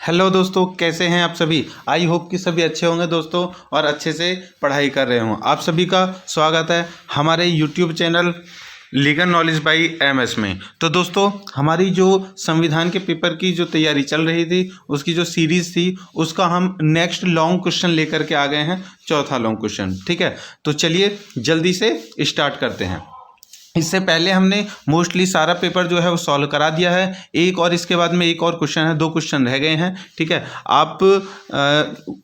Hello दोस्तों, कैसे हैं आप सभी। आई होप कि सभी अच्छे होंगे दोस्तों और अच्छे से पढ़ाई कर रहे हों। आप सभी का स्वागत है हमारे YouTube channel legal knowledge by MS में। तो दोस्तों, हमारी जो संविधान के पेपर की जो तैयारी चल रही थी, उसकी जो सीरीज़ थी, उसका हम नेक्स्ट लॉन्ग क्वेश्चन लेकर के आ गए हैं, चौथा लॉन्ग क्वेश्चन। ठीक है, तो चलिए जल्दी से स्टार्ट करते हैं। इससे पहले हमने मोस्टली सारा पेपर जो है वो सॉल्व करा दिया है। एक और इसके बाद में एक और क्वेश्चन है, 2 क्वेश्चन रह गए हैं। ठीक है, आप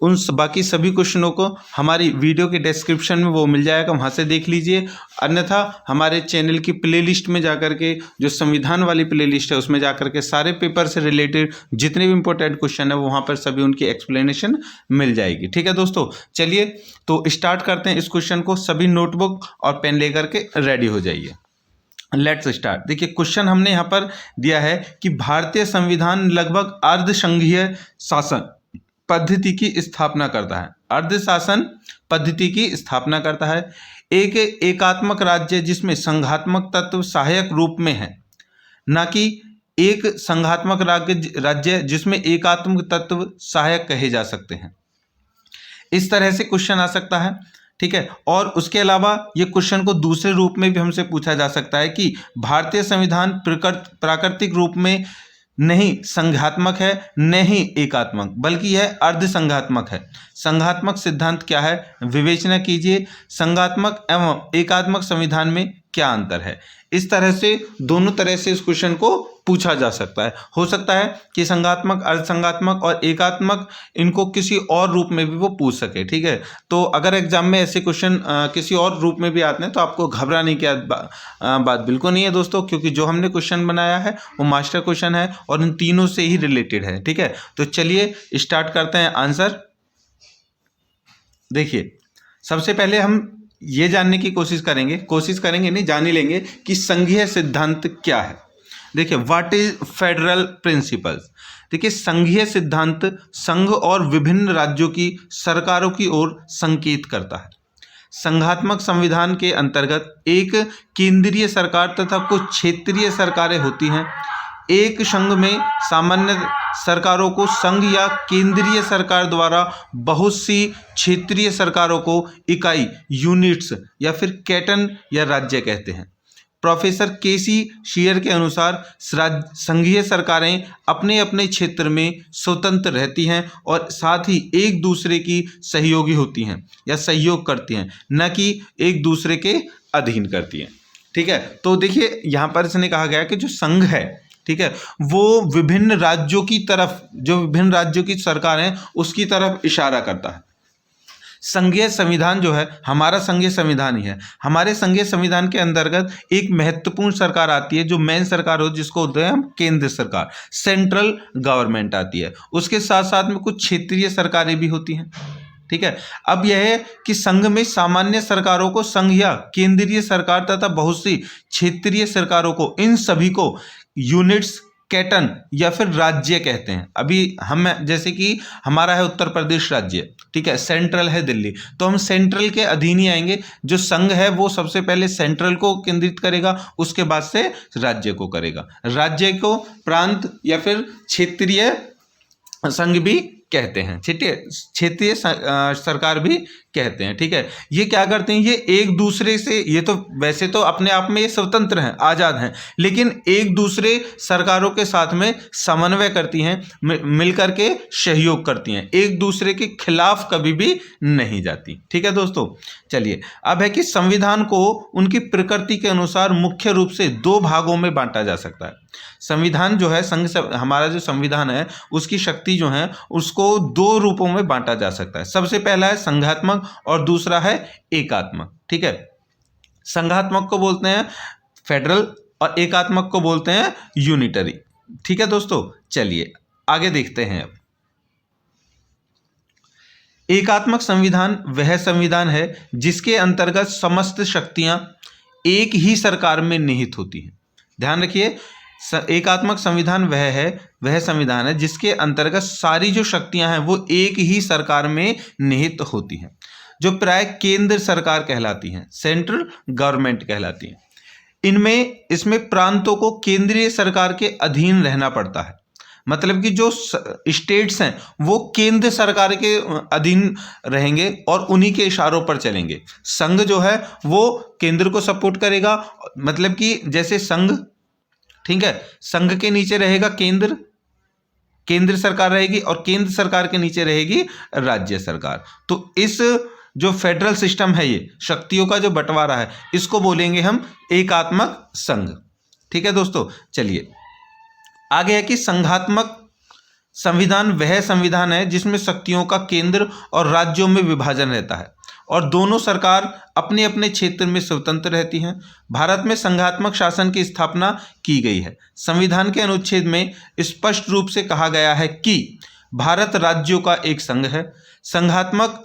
उन बाकी सभी क्वेश्चनों को हमारी वीडियो के डिस्क्रिप्शन में वो मिल जाएगा, वहाँ से देख लीजिए। अन्यथा हमारे चैनल की प्लेलिस्ट में जाकर के, जो संविधान वाली प्लेलिस्ट है, उसमें जाकर के सारे पेपर से रिलेटेड जितने भी इंपॉर्टेंट क्वेश्चन है वहाँ पर सभी उनकी एक्सप्लेनेशन मिल जाएगी। ठीक है दोस्तों, चलिए तो स्टार्ट करते हैं इस क्वेश्चन को। सभी नोटबुक और पेन लेकर के रेडी हो जाइए। Let's start. देखिए, क्वेश्चन हमने यहाँ पर दिया है कि भारतीय संविधान लगभग अर्धसंघीय शासन पद्धति की स्थापना करता है। अर्ध शासन पद्धति की स्थापना करता है। एक एकात्मक राज्य जिसमें संघात्मक तत्व सहायक रूप में है, ना कि एक संघात्मक राज्य जिसमें एकात्मक तत्व सहायक कहे जा सकते हैं। इस तरह से क्वेश्चन आ सकता है। ठीक है, और उसके अलावा ये क्वेश्चन को दूसरे रूप में भी हमसे पूछा जा सकता है कि भारतीय संविधान प्राकृतिक रूप में नहीं संघात्मक है, नहीं एकात्मक, बल्कि यह अर्ध संघात्मक है। संघात्मक सिद्धांत क्या है, विवेचना कीजिए। संघात्मक एवं एकात्मक संविधान में क्या अंतर है। इस तरह से दोनों तरह से इस क्वेश्चन को पूछा जा सकता है। हो सकता है कि संघात्मक, अर्धसंघात्मक और एकात्मक, इनको किसी और रूप में भी वो पूछ सके। ठीक है, तो अगर एग्जाम में ऐसे क्वेश्चन किसी और रूप में भी आते हैं तो आपको घबराने की बात बिल्कुल नहीं है दोस्तों, क्योंकि जो हमने क्वेश्चन बनाया है वो मास्टर क्वेश्चन है और इन तीनों से ही रिलेटेड है। ठीक है, तो चलिए स्टार्ट करते हैं आंसर। देखिए, सबसे पहले हम ये जानने की कोशिश करेंगे नहीं, जान ही लेंगे कि संघीय सिद्धांत क्या है। देखिए, व्हाट इज फेडरल प्रिंसिपल्स। देखिए, संघीय सिद्धांत संघ और विभिन्न राज्यों की सरकारों की ओर संकेत करता है। संघात्मक संविधान के अंतर्गत एक केंद्रीय सरकार तथा कुछ क्षेत्रीय सरकारें होती हैं। एक संघ में सामान्य सरकारों को संघ या केंद्रीय सरकार द्वारा बहुत सी क्षेत्रीय सरकारों को इकाई, यूनिट्स या फिर कैटन या राज्य कहते हैं। प्रोफेसर केसी शेयर के अनुसार संघीय सरकारें अपने अपने क्षेत्र में स्वतंत्र रहती हैं और साथ ही एक दूसरे की सहयोगी होती हैं या सहयोग करती हैं, न कि एक दूसरे के अधीन करती हैं। ठीक है, तो देखिए यहाँ पर इसने कहा गया कि जो संघ है, ठीक है, वो विभिन्न राज्यों की तरफ, जो विभिन्न राज्यों की सरकार है उसकी तरफ इशारा करता है। संघीय संविधान जो है हमारा संघीय संविधान ही है। हमारे संघीय संविधान के अंतर्गत एक महत्वपूर्ण सरकार आती है, जो मेन सरकार हो, जिसको होते हैं हम केंद्र सरकार, सेंट्रल गवर्नमेंट आती है। उसके साथ साथ में कुछ क्षेत्रीय सरकारें भी होती हैं। ठीक है, अब यह है कि संघ में सामान्य सरकारों को संघ या केंद्रीय सरकार तथा बहुत सी क्षेत्रीय सरकारों को, इन सभी को यूनिट्स, कैटन या फिर राज्य कहते हैं। अभी हम, जैसे कि हमारा है उत्तर प्रदेश राज्य, ठीक है, सेंट्रल है दिल्ली, तो हम सेंट्रल के अधीन ही आएंगे। जो संघ है वो सबसे पहले सेंट्रल को केंद्रित करेगा, उसके बाद से राज्य को करेगा। राज्य को प्रांत या फिर क्षेत्रीय संघ भी कहते हैं, क्षेत्रीय सरकार भी कहते हैं। ठीक है, ये क्या करते हैं, ये एक दूसरे से, ये तो वैसे तो अपने आप में ये स्वतंत्र हैं, आज़ाद हैं, लेकिन एक दूसरे सरकारों के साथ में समन्वय करती हैं, मिलकर के सहयोग करती हैं, एक दूसरे के खिलाफ कभी भी नहीं जाती। ठीक है दोस्तों, चलिए अब है कि संविधान को उनकी प्रकृति के अनुसार मुख्य रूप से 2 भागों में बांटा जा सकता है। संविधान जो है, हमारा जो संविधान है उसकी शक्ति जो है उसको 2 रूपों में बांटा जा सकता है। सबसे पहला है संघात्मक और दूसरा है एकात्मक। ठीक है, संघात्मक को बोलते हैं फेडरल और एकात्मक को बोलते हैं यूनिटरी। ठीक है दोस्तों, चलिए आगे देखते हैं। अब एकात्मक संविधान वह संविधान है जिसके अंतर्गत समस्त शक्तियां एक ही सरकार में निहित होती हैं। ध्यान रखिए, एकात्मक संविधान वह संविधान है जिसके अंतर्गत सारी जो शक्तियां हैं वो एक ही सरकार में निहित होती हैं, जो प्राय केंद्र सरकार कहलाती हैं, सेंट्रल गवर्नमेंट कहलाती हैं। इसमें प्रांतों को केंद्रीय सरकार के अधीन रहना पड़ता है। मतलब कि जो स्टेट्स हैं वो केंद्र सरकार के अधीन रहेंगे और उन्हीं के इशारों पर चलेंगे। संघ जो है वो केंद्र को सपोर्ट करेगा, मतलब कि जैसे संघ, ठीक है, संघ के नीचे रहेगा केंद्र, केंद्र सरकार रहेगी और केंद्र सरकार के नीचे रहेगी राज्य सरकार। तो इस जो फेडरल सिस्टम है, ये शक्तियों का जो बंटवारा है, इसको बोलेंगे हम एकात्मक संघ। ठीक है दोस्तों, चलिए आगे है कि संघात्मक संविधान वह संविधान है जिसमें शक्तियों का केंद्र और राज्यों में विभाजन रहता है और दोनों सरकार अपने अपने क्षेत्र में स्वतंत्र रहती हैं। भारत में संघात्मक शासन की स्थापना की गई है। संविधान के अनुच्छेद में स्पष्ट रूप से कहा गया है कि भारत राज्यों का एक संघ है। संघात्मक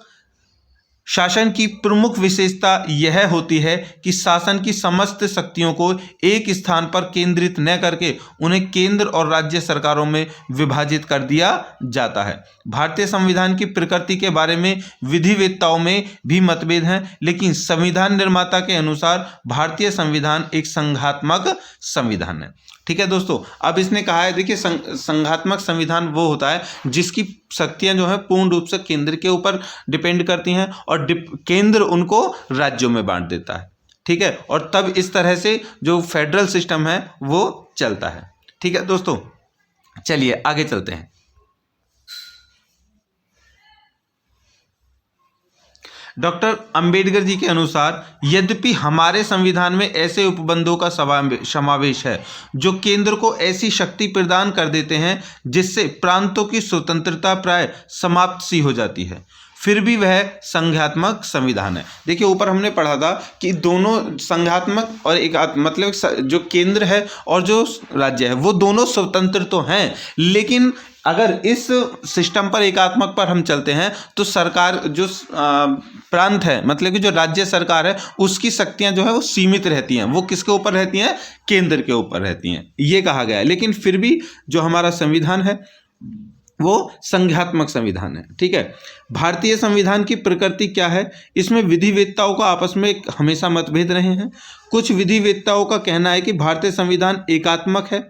शासन की प्रमुख विशेषता यह होती है कि शासन की समस्त शक्तियों को एक स्थान पर केंद्रित न करके उन्हें केंद्र और राज्य सरकारों में विभाजित कर दिया जाता है। भारतीय संविधान की प्रकृति के बारे में विधिवेत्ताओं में भी मतभेद हैं, लेकिन संविधान निर्माता के अनुसार भारतीय संविधान एक संघात्मक संविधान है। ठीक है दोस्तों, अब इसने कहा है, देखिए संघात्मक संविधान वो होता है जिसकी शक्तियां जो है पूर्ण रूप से केंद्र के ऊपर डिपेंड करती हैं और केंद्र उनको राज्यों में बांट देता है। ठीक है, और तब इस तरह से जो फेडरल सिस्टम है वो चलता है। ठीक है दोस्तों, चलिए आगे चलते हैं। डॉक्टर अंबेडकर जी के अनुसार यद्यपि हमारे संविधान में ऐसे उपबंधों का समावेश है जो केंद्र को ऐसी शक्ति प्रदान कर देते हैं जिससे प्रांतों की स्वतंत्रता प्राय समाप्त सी हो जाती है, फिर भी वह संघात्मक संविधान है। देखिए ऊपर हमने पढ़ा था कि दोनों संघात्मक और एक मतलब जो केंद्र है और जो राज्य है वो दोनों स्वतंत्र तो हैं, लेकिन अगर इस सिस्टम पर एकात्मक पर हम चलते हैं तो सरकार जो प्रांत है, मतलब कि जो राज्य सरकार है, उसकी शक्तियां जो है वो सीमित रहती हैं। वो किसके ऊपर रहती हैं? केंद्र के ऊपर रहती हैं, ये कहा गया है। लेकिन फिर भी जो हमारा संविधान है वो संघात्मक संविधान है। ठीक है, भारतीय संविधान की प्रकृति क्या है? इसमें विधिवेत्ताओं का आपस में हमेशा मतभेद रहे हैं। कुछ विधिवेत्ताओं का कहना है कि भारतीय संविधान एकात्मक है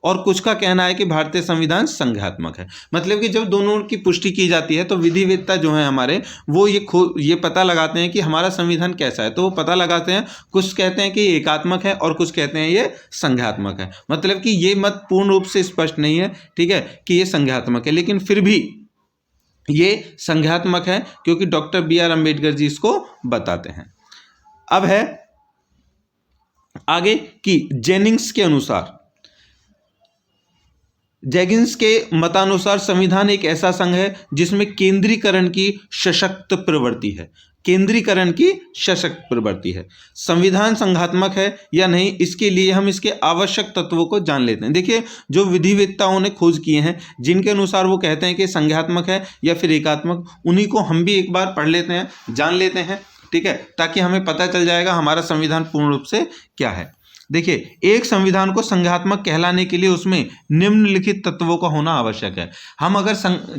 और कुछ का कहना है कि भारतीय संविधान संघात्मक है। मतलब कि जब दोनों की पुष्टि की जाती है तो विधिवेत्ता जो है हमारे वो ये पता लगाते हैं कि हमारा संविधान कैसा है, तो वो पता लगाते हैं। कुछ कहते हैं कि ये एकात्मक है और कुछ कहते हैं ये संघात्मक है। मतलब कि ये मत पूर्ण रूप से स्पष्ट नहीं है, ठीक है, कि ये संघात्मक है, लेकिन फिर भी ये संघात्मक है क्योंकि डॉक्टर BR अम्बेडकर जी इसको बताते हैं। अब है आगे कि जेनिंग्स के मतानुसार संविधान एक ऐसा संघ है जिसमें केंद्रीकरण की सशक्त प्रवृत्ति है। केंद्रीकरण की सशक्त प्रवृत्ति है। संविधान संघात्मक है या नहीं, इसके लिए हम इसके आवश्यक तत्वों को जान लेते हैं। देखिए जो विधिवेत्ताओं ने खोज किए हैं जिनके अनुसार वो कहते हैं कि संघात्मक है या फिर एकात्मक, उन्हीं को हम भी एक बार पढ़ लेते हैं, जान लेते हैं। ठीक है, ताकि हमें पता चल जाएगा हमारा संविधान पूर्ण रूप से क्या है। देखिए एक संविधान को संघात्मक कहलाने के लिए उसमें निम्नलिखित तत्वों का होना आवश्यक है। हम अगर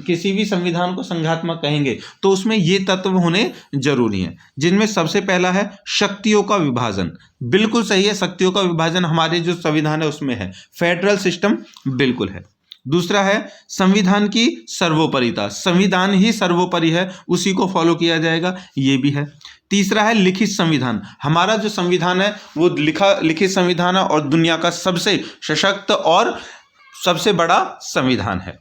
किसी भी संविधान को संघात्मक कहेंगे तो उसमें ये तत्व होने जरूरी हैं, जिनमें सबसे पहला है शक्तियों का विभाजन। बिल्कुल सही है, शक्तियों का विभाजन हमारे जो संविधान है उसमें है। फेडरल सिस्टम बिल्कुल है। दूसरा है संविधान की सर्वोपरिता, संविधान ही सर्वोपरि है, उसी को फॉलो किया जाएगा, ये भी है। तीसरा है लिखित संविधान। हमारा जो संविधान है वो लिखित संविधान है और दुनिया का सबसे सशक्त और सबसे बड़ा संविधान है।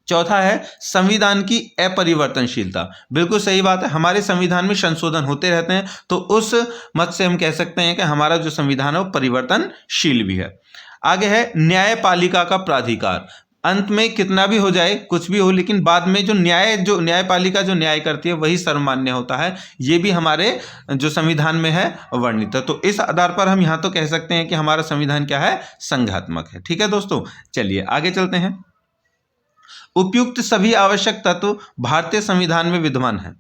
चौथा है संविधान की अपरिवर्तनशीलता। बिल्कुल सही बात है, हमारे संविधान में संशोधन होते रहते हैं, तो उस मत से हम कह सकते हैं कि हमारा जो संविधान है वो परिवर्तनशील भी है। आगे है न्यायपालिका का प्राधिकार। अंत में कितना भी हो जाए, कुछ भी हो, लेकिन बाद में जो न्यायपालिका जो न्याय करती है वही सर्वमान्य होता है। ये भी हमारे जो संविधान में है वर्णित है। तो इस आधार पर हम यहाँ तो कह सकते हैं कि हमारा संविधान क्या है? संघात्मक है। ठीक है दोस्तों, चलिए आगे चलते हैं। उपयुक्त सभी आवश्यक तत्व भारतीय संविधान में विद्यमान है।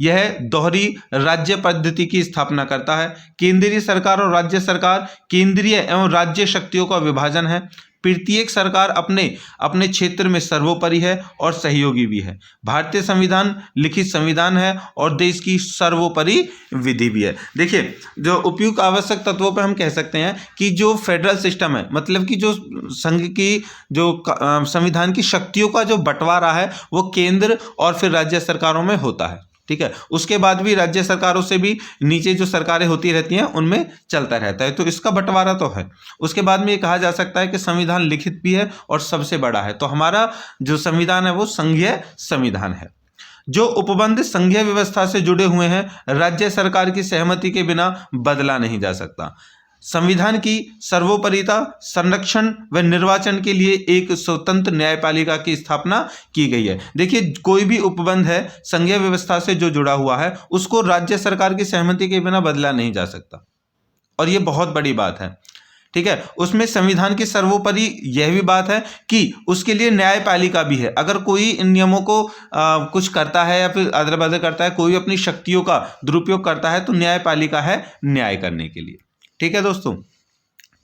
यह दोहरी राज्य पद्धति की स्थापना करता है। केंद्रीय सरकार और राज्य सरकार, केंद्रीय एवं राज्य शक्तियों का विभाजन है। प्रत्येक सरकार अपने अपने क्षेत्र में सर्वोपरि है और सहयोगी भी है। भारतीय संविधान लिखित संविधान है और देश की सर्वोपरि विधि भी है। देखिए, जो उपयुक्त आवश्यक तत्वों पर हम कह सकते हैं कि जो फेडरल सिस्टम है, मतलब कि जो संघ की जो संविधान की शक्तियों का जो बंटवारा है वो केंद्र और फिर राज्य सरकारों में होता है। ठीक है, उसके बाद भी राज्य सरकारों से भी नीचे जो सरकारें होती रहती हैं उनमें चलता रहता है, तो इसका बंटवारा तो है। उसके बाद में ये कहा जा सकता है कि संविधान लिखित भी है और सबसे बड़ा है। तो हमारा जो संविधान है वो संघीय संविधान है। जो उपबंध संघीय व्यवस्था से जुड़े हुए हैं राज्य सरकार की सहमति के बिना बदला नहीं जा सकता। संविधान की सर्वोपरिता, संरक्षण व निर्वाचन के लिए एक स्वतंत्र न्यायपालिका की स्थापना की गई है। देखिए, कोई भी उपबंध है संघीय व्यवस्था से जो जुड़ा हुआ है उसको राज्य सरकार की सहमति के बिना बदला नहीं जा सकता, और ये बहुत बड़ी बात है। ठीक है, उसमें संविधान की सर्वोपरि यह भी बात है कि उसके लिए न्यायपालिका भी है। अगर कोई इन नियमों को कुछ करता है या फिर अदल बदल करता है, कोई अपनी शक्तियों का दुरुपयोग करता है, तो न्यायपालिका है न्याय करने के लिए। ठीक है दोस्तों,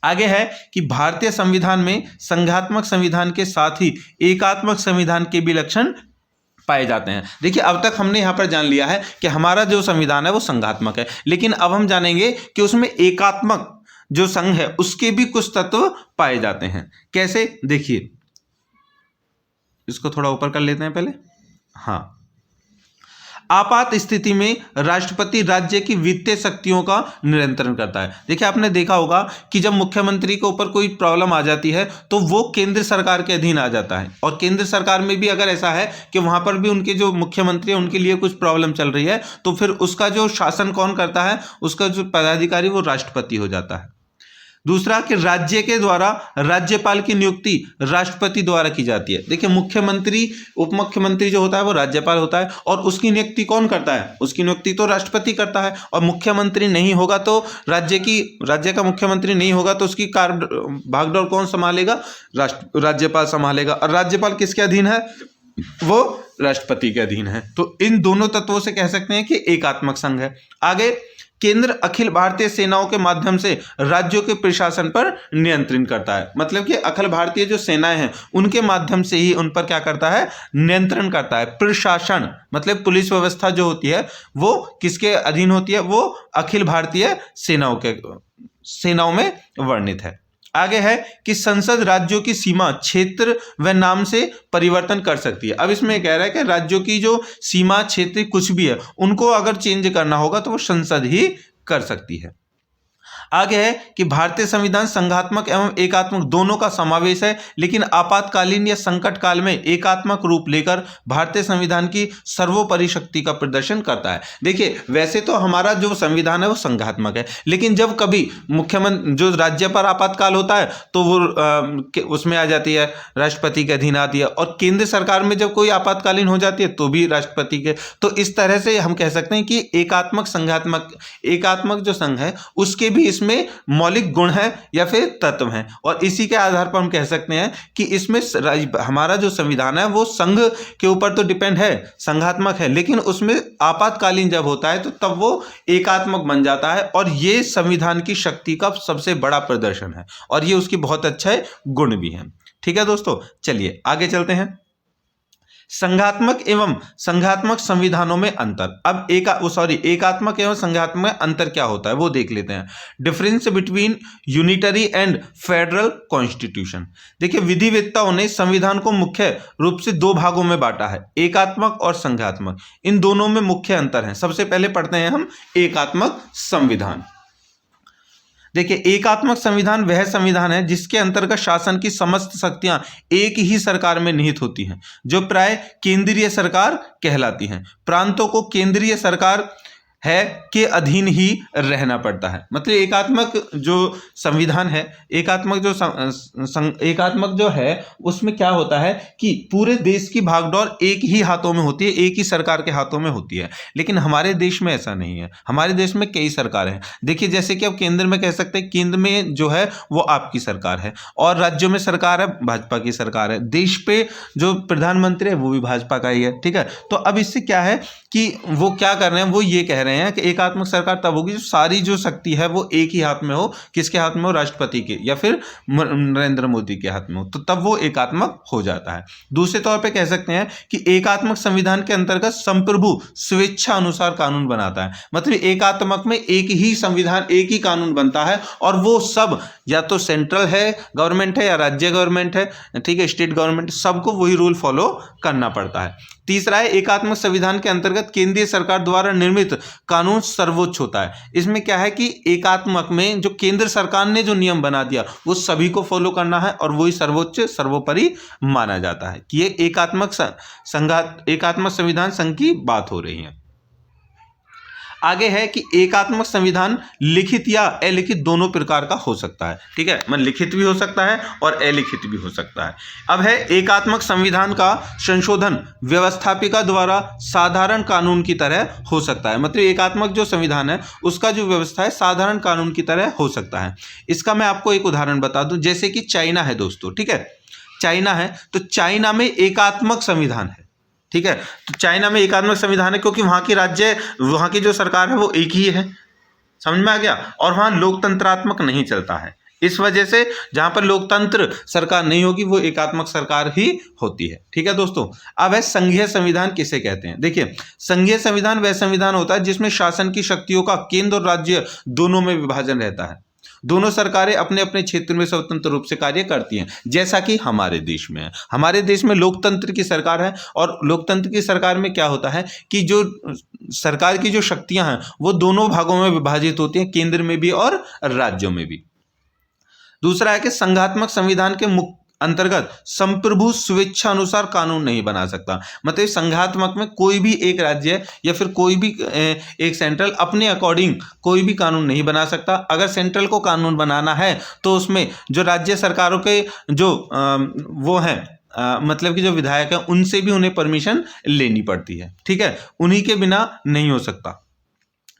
आगे है कि भारतीय संविधान में संघात्मक संविधान के साथ ही एकात्मक संविधान के भी लक्षण पाए जाते हैं। देखिए, अब तक हमने यहाँ पर जान लिया है कि हमारा जो संविधान है वो संघात्मक है, लेकिन अब हम जानेंगे कि उसमें एकात्मक जो संघ है उसके भी कुछ तत्व पाए जाते हैं। कैसे, देखिए, इसको थोड़ा ऊपर कर लेते हैं पहले। हाँ, आपात स्थिति में राष्ट्रपति राज्य की वित्तीय शक्तियों का नियंत्रण करता है। देखिए, आपने देखा होगा कि जब मुख्यमंत्री के ऊपर कोई प्रॉब्लम आ जाती है तो वो केंद्र सरकार के अधीन आ जाता है, और केंद्र सरकार में भी अगर ऐसा है कि वहां पर भी उनके जो मुख्यमंत्री है उनके लिए कुछ प्रॉब्लम चल रही है, तो फिर उसका जो शासन कौन करता है, उसका जो पदाधिकारी वो राष्ट्रपति हो जाता है। दूसरा कि राज्य के द्वारा राज्यपाल की नियुक्ति राष्ट्रपति द्वारा की जाती है। देखिए, मुख्यमंत्री, उप मुख्यमंत्री जो होता है वो राज्यपाल होता है, और उसकी नियुक्ति कौन करता है, उसकी नियुक्ति तो राष्ट्रपति करता है। और मुख्यमंत्री नहीं होगा तो राज्य का मुख्यमंत्री नहीं होगा तो उसकी भागदौड़ कौन संभालेगा, राज्यपाल संभालेगा। और राज्यपाल किसके अधीन है, वो राष्ट्रपति के अधीन है। तो इन दोनों तत्वों से कह सकते हैं कि एकात्मक संघ है। आगे, केंद्र अखिल भारतीय सेनाओं के माध्यम से राज्यों के प्रशासन पर नियंत्रण करता है। मतलब कि अखिल भारतीय जो सेनाएं हैं उनके माध्यम से ही उन पर क्या करता है, नियंत्रण करता है। प्रशासन मतलब पुलिस व्यवस्था जो होती है वो किसके अधीन होती है, वो अखिल भारतीय सेनाओं में वर्णित है। आगे है कि संसद राज्यों की सीमा, क्षेत्र व नाम से परिवर्तन कर सकती है। अब इसमें कह रहा है कि राज्यों की जो सीमा, क्षेत्र कुछ भी है उनको अगर चेंज करना होगा तो वो संसद ही कर सकती है। आगे है कि भारतीय संविधान संघात्मक एवं एकात्मक दोनों का समावेश है, लेकिन आपातकालीन या संकट काल में एकात्मक रूप लेकर भारतीय संविधान की सर्वोपरि शक्ति का प्रदर्शन करता है। देखिए, वैसे तो हमारा जो संविधान है वो संघात्मक है, लेकिन जब कभी मुख्यमंत्री जो राज्य पर आपातकाल होता है तो वो उसमें आ जाती है, राष्ट्रपति के अधीन आती है, और केंद्र सरकार में जब कोई आपातकालीन हो जाती है तो भी राष्ट्रपति के। तो इस तरह से हम कह सकते हैं कि एकात्मक संघात्मक, एकात्मक जो संघ है उसके भी इसमें मौलिक गुण है या फिर तत्व हैं, और इसी के आधार पर हम कह सकते हैं कि इसमें हमारा जो संविधान है वो संघ के ऊपर तो डिपेंड है, संघात्मक है, लेकिन उसमें आपातकालीन जब होता है तो तब वो एकात्मक बन जाता है, और ये संविधान की शक्ति का सबसे बड़ा प्रदर्शन है, और ये उसकी बहुत अच्छे गुण भी हैं। ठीक है दोस्तों, चलिए आगे चलते हैं। संघात्मक एवं संघात्मक संविधानों में अंतर। अब एकात्मक एवं संघात्मक में अंतर क्या होता है वो देख लेते हैं। Difference between unitary and federal constitution. देखिए, विधिवेत्ताओं ने संविधान को मुख्य रूप से दो भागों में बांटा है, एकात्मक और संघात्मक। इन दोनों में मुख्य अंतर है। सबसे पहले पढ़ते हैं हम एकात्मक संविधान। देखिए, एकात्मक संविधान वह संविधान है जिसके अंतर्गत शासन की समस्त शक्तियां एक ही सरकार में निहित होती हैं, जो प्राय केंद्रीय सरकार कहलाती हैं। प्रांतों को केंद्रीय सरकार है के अधीन ही रहना पड़ता है। मतलब एकात्मक जो संविधान है, एकात्मक जो है उसमें क्या होता है कि पूरे देश की भागदौड़ एक ही हाथों में होती है, एक ही सरकार के हाथों में होती है। लेकिन हमारे देश में ऐसा नहीं है, हमारे देश में कई सरकारें हैं। देखिए, जैसे कि अब केंद्र में कह सकते हैं, केंद्र में जो है वो आपकी सरकार है, और राज्यों में सरकार है भाजपा की सरकार है, देश पे जो प्रधानमंत्री है वो भी भाजपा का ही है। ठीक है, तो अब इससे क्या है कि वो क्या कर रहे हैं, वो ये कह रहे हैं हैं कि एकात्मक सरकार तब होगी जो सारी जो शक्ति है वो एक ही हाथ में हो। किसके हाथ में हो? राष्ट्रपति के या फिर नरेंद्र मोदी के हाथ में हो, तो तब वो एकात्मक हो जाता है। दूसरे तौर पे कह सकते हैं कि एकात्मक संविधान के अंतर्गत संप्रभु स्वेच्छा अनुसार कानून बनाता है। मतलब एकात्मक में एक ही संविधान, एक ही कानून बनता है और वो सब या तो सेंट्रल है गवर्नमेंट है या राज्य गवर्नमेंट है, ठीक है, स्टेट गवर्नमेंट, सबको वही रूल फॉलो करना पड़ता है। तीसरा है एकात्मक संविधान के अंतर्गत केंद्रीय सरकार द्वारा निर्मित कानून सर्वोच्च होता है। इसमें क्या है कि एकात्मक में जो केंद्र सरकार ने जो नियम बना दिया वो सभी को फॉलो करना है और वही सर्वोच्च सर्वोपरि माना जाता है कि ये एकात्मक संविधान संघ की बात हो रही है। आगे है कि एकात्मक संविधान लिखित या अलिखित दोनों प्रकार का हो सकता है, ठीक है, मतलब लिखित भी हो सकता है और अलिखित भी हो सकता है। अब है एकात्मक संविधान का संशोधन व्यवस्थापिका द्वारा साधारण कानून की तरह हो सकता है। मतलब एकात्मक जो संविधान है उसका जो व्यवस्था है साधारण कानून की तरह हो सकता है। इसका मैं आपको एक उदाहरण बता दूं, जैसे कि चाइना है दोस्तों, ठीक है, चाइना है तो चाइना में एकात्मक संविधान है, ठीक है, तो चाइना में एकात्मक संविधान है क्योंकि वहाँ की जो सरकार है वो एक ही है, समझ में आ गया, और वहाँ लोकतंत्रात्मक नहीं चलता है। इस वजह से जहाँ पर लोकतंत्र सरकार नहीं होगी वो एकात्मक सरकार ही होती है, ठीक है दोस्तों। अब है संघीय संविधान किसे कहते हैं? देखिए, संघीय संविधान वह संविधान होता है जिसमें शासन की शक्तियों का केंद्र और राज्य दोनों में विभाजन रहता है। दोनों सरकारें अपने अपने क्षेत्र में स्वतंत्र रूप से कार्य करती हैं, जैसा कि हमारे देश में है। हमारे देश में लोकतंत्र की सरकार है और लोकतंत्र की सरकार में क्या होता है कि जो सरकार की जो शक्तियां हैं वो दोनों भागों में विभाजित होती हैं, केंद्र में भी और राज्यों में भी। दूसरा है कि संघात्मक संविधान के अंतर्गत संप्रभु स्वेच्छा अनुसार कानून नहीं बना सकता। मतलब संघात्मक में कोई भी एक राज्य या फिर कोई भी एक सेंट्रल अपने अकॉर्डिंग कोई भी कानून नहीं बना सकता। अगर सेंट्रल को कानून बनाना है तो उसमें जो राज्य सरकारों के जो वो हैं मतलब कि जो विधायक हैं उनसे भी उन्हें परमिशन लेनी पड़ती है, ठीक है, उन्हीं के बिना नहीं हो सकता।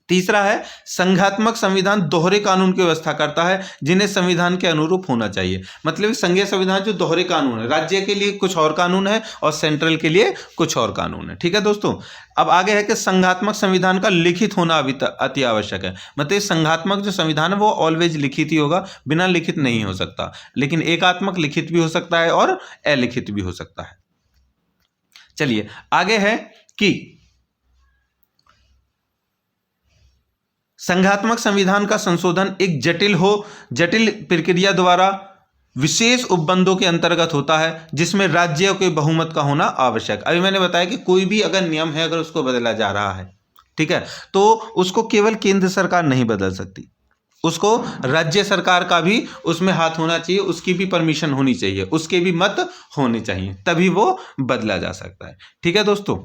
तीसरा है संघात्मक संविधान दोहरे कानून की व्यवस्था करता है जिन्हें संविधान के अनुरूप होना चाहिए। मतलब संघीय संविधान जो दोहरे कानून है, राज्य के लिए कुछ और कानून है और सेंट्रल के लिए कुछ और कानून है, ठीक है दोस्तों। अब आगे है कि संघात्मक संविधान का लिखित होना अति आवश्यक है। मतलब संघात्मक जो संविधान है वो ऑलवेज लिखित ही होगा, बिना लिखित नहीं हो सकता। लेकिन एकात्मक लिखित भी हो सकता है और अलिखित भी हो सकता है। चलिए आगे है कि संघात्मक संविधान का संशोधन एक जटिल प्रक्रिया द्वारा विशेष उपबंधों के अंतर्गत होता है जिसमें राज्यों के बहुमत का होना आवश्यक। अभी मैंने बताया कि कोई भी अगर नियम है अगर उसको बदला जा रहा है, ठीक है, तो उसको केवल केंद्र सरकार नहीं बदल सकती, उसको राज्य सरकार का भी उसमें हाथ होना चाहिए, उसकी भी परमिशन होनी चाहिए, उसके भी मत होने चाहिए, तभी वो बदला जा सकता है, ठीक है दोस्तों।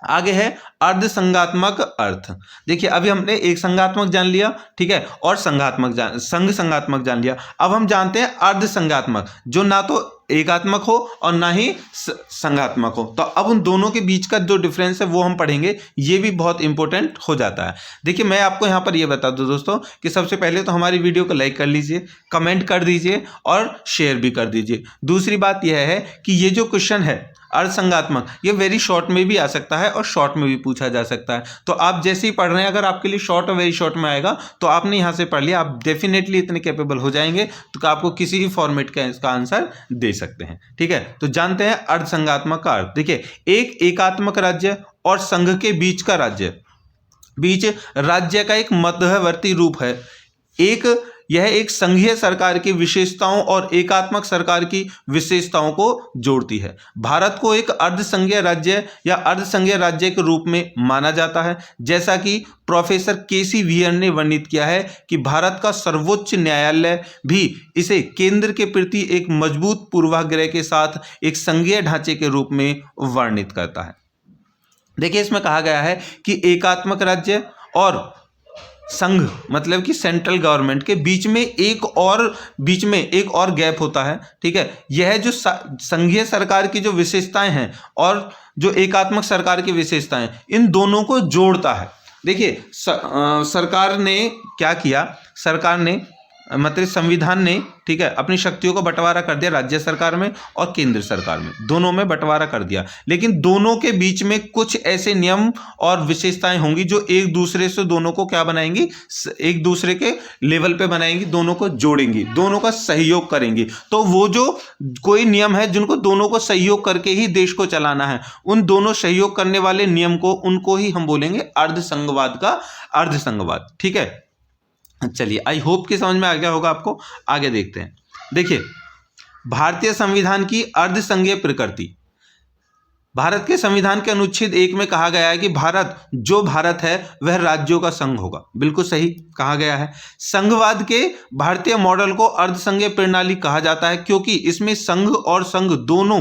आगे है अर्ध संघात्मक अर्थ। देखिए अभी हमने एक संघात्मक जान लिया, ठीक है, और संघात्मक जान लिया। अब हम जानते हैं अर्ध संघात्मक, जो ना तो एकात्मक हो और ना ही संघात्मक हो। तो अब उन दोनों के बीच का जो डिफरेंस है वो हम पढ़ेंगे, ये भी बहुत इंपॉर्टेंट हो जाता है। देखिए मैं आपको यहाँ पर ये बता दूं दोस्तों कि सबसे पहले तो हमारी वीडियो को लाइक कर लीजिए, कमेंट कर दीजिए और शेयर भी कर दीजिए। दूसरी बात यह है कि ये जो क्वेश्चन है अर्धसंघात्मक, ये वेरी शॉर्ट में भी आ सकता है और शॉर्ट में भी पूछा जा सकता है। तो आप जैसे ही पढ़ रहे हैं, अगर आपके लिए शॉर्ट और वेरी शॉर्ट में आएगा तो आपने यहाँ से पढ़ लिया, आप डेफिनेटली इतने कैपेबल हो जाएंगे तो आपको किसी भी फॉर्मेट का इसका आंसर दे सकते हैं, ठीक है। तो जानते हैं अर्धसंघात्मक का अर्थ। देखिए एक एकात्मक राज्य और संघ के बीच का राज्य का एक मध्यवर्ती रूप है। यह एक संघीय सरकार की विशेषताओं और एकात्मक सरकार की विशेषताओं को जोड़ती है। भारत को एक अर्धसंघीय राज्य या अर्धसंघीय राज्य के रूप में माना जाता है। जैसा कि प्रोफेसर केसी वियर ने वर्णित किया है कि भारत का सर्वोच्च न्यायालय भी इसे केंद्र के प्रति एक मजबूत पूर्वाग्रह के साथ एक संघीय ढांचे के रूप में वर्णित करता है। देखिए इसमें कहा गया है कि एकात्मक राज्य और संघ मतलब कि सेंट्रल गवर्नमेंट के बीच में एक और गैप होता है, ठीक है। यह जो संघीय सरकार की जो विशेषताएं हैं और जो एकात्मक सरकार की विशेषताएं, इन दोनों को जोड़ता है। देखिए सरकार ने क्या किया, सरकार ने मतलब संविधान ने, ठीक है, अपनी शक्तियों को बंटवारा कर दिया राज्य सरकार में और केंद्र सरकार में, दोनों में बंटवारा कर दिया। लेकिन दोनों के बीच में कुछ ऐसे नियम और विशेषताएं होंगी जो एक दूसरे से दोनों को क्या बनाएंगी, एक दूसरे के लेवल पे बनाएंगी, दोनों को जोड़ेंगी, दोनों का सहयोग करेंगी। तो वो जो कोई नियम है जिनको दोनों को सहयोग करके ही देश को चलाना है, उन दोनों सहयोग करने वाले नियम को, उनको ही हम बोलेंगे अर्धसंघवाद का अर्धसंघवाद। ठीक है, चलिए, आई होप कि समझ में आ गया होगा आपको। आगे देखते हैं। देखिए, भारतीय संविधान की अर्धसंघीय प्रकृति। भारत के संविधान के अनुच्छेद 1 में कहा गया है कि भारत, जो भारत है वह राज्यों का संघ होगा। बिल्कुल सही कहा गया है। संघवाद के भारतीय मॉडल को अर्धसंघीय प्रणाली कहा जाता है क्योंकि इसमें संघ और संघ दोनों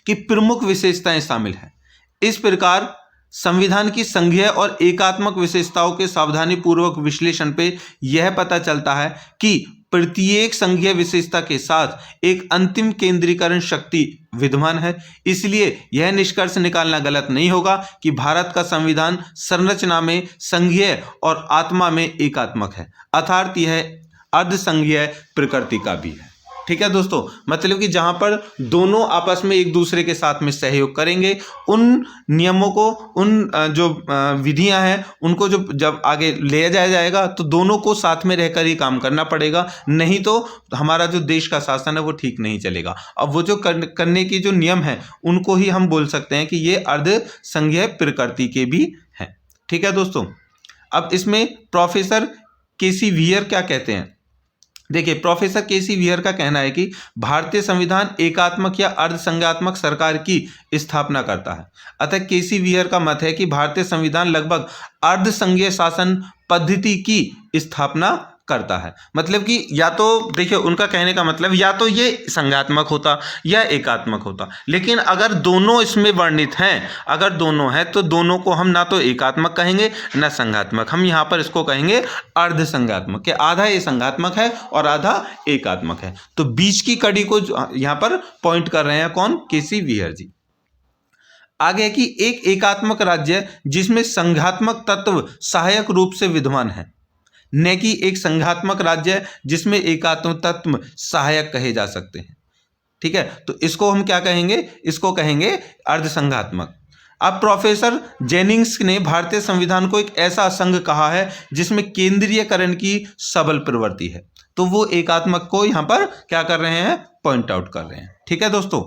की प्रमुख विशेषताएं शामिल हैं। इस प्रकार संविधान की संघीय और एकात्मक विशेषताओं के सावधानी पूर्वक विश्लेषण पे यह पता चलता है कि प्रत्येक संघीय विशेषता के साथ एक अंतिम केंद्रीकरण शक्ति विद्यमान है। इसलिए यह निष्कर्ष निकालना गलत नहीं होगा कि भारत का संविधान संरचना में संघीय और आत्मा में एकात्मक है, अर्थात यह अर्धसंघीय प्रकृति का भी है। ठीक है दोस्तों, मतलब कि जहां पर दोनों आपस में एक दूसरे के साथ में सहयोग करेंगे, उन नियमों को, उन जो विधियां हैं उनको जब आगे ले जाया जाएगा तो दोनों को साथ में रहकर ही काम करना पड़ेगा, नहीं तो हमारा जो देश का शासन है वो ठीक नहीं चलेगा। अब वो जो करने की जो नियम है उनको ही हम बोल सकते हैं कि ये अर्धसंघीय प्रकृति के भी हैं। ठीक है दोस्तों, अब इसमें प्रोफेसर केसी वियर क्या कहते हैं। देखिए, प्रोफेसर केसी वियर का कहना है कि भारतीय संविधान एकात्मक या अर्धसंघात्मक सरकार की स्थापना करता है। अतः केसी वियर का मत है कि भारतीय संविधान लगभग अर्धसंघीय शासन पद्धति की स्थापना करता है। मतलब कि या तो देखिए, उनका कहने का मतलब या तो ये संघात्मक होता या एकात्मक होता, लेकिन अगर दोनों इसमें वर्णित हैं, अगर दोनों हैं तो दोनों को हम ना तो एकात्मक कहेंगे ना संघात्मक, हम यहाँ पर इसको कहेंगे अर्धसंघात्मक, कि आधा ये संघात्मक है और आधा एकात्मक है। तो बीच की कड़ी को यहाँ पर पॉइंट कर रहे हैं कौन, केसी वियर जी। आगे कि एक एकात्मक राज्य जिसमें संघात्मक तत्व सहायक रूप से विद्यमान है, न कि एक संघात्मक राज्य जिसमें एकात्मक तत्व सहायक कहे जा सकते हैं। ठीक है, तो इसको हम क्या कहेंगे, इसको कहेंगे अर्धसंघात्मक। अब प्रोफेसर जेनिंग्स ने भारतीय संविधान को एक ऐसा संघ कहा है जिसमें केंद्रीयकरण की सबल प्रवृत्ति है। तो वो एकात्मक को यहां पर क्या कर रहे हैं, पॉइंट आउट कर रहे हैं। ठीक है दोस्तों,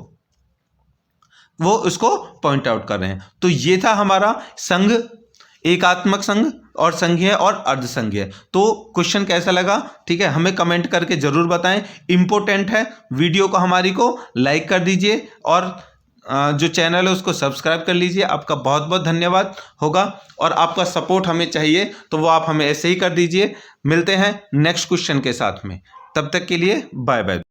वो उसको पॉइंट आउट कर रहे हैं। तो ये था हमारा संघ, एकात्मक संघ और संघीय और अर्धसंघीय। तो क्वेश्चन कैसा लगा, ठीक है, हमें कमेंट करके जरूर बताएं। इंपॉर्टेंट है, वीडियो को हमारी को लाइक कर दीजिए और जो चैनल है उसको सब्सक्राइब कर लीजिए। आपका बहुत बहुत धन्यवाद होगा, और आपका सपोर्ट हमें चाहिए तो वो आप हमें ऐसे ही कर दीजिए। मिलते हैं नेक्स्ट क्वेश्चन के साथ में, तब तक के लिए बाय बाय।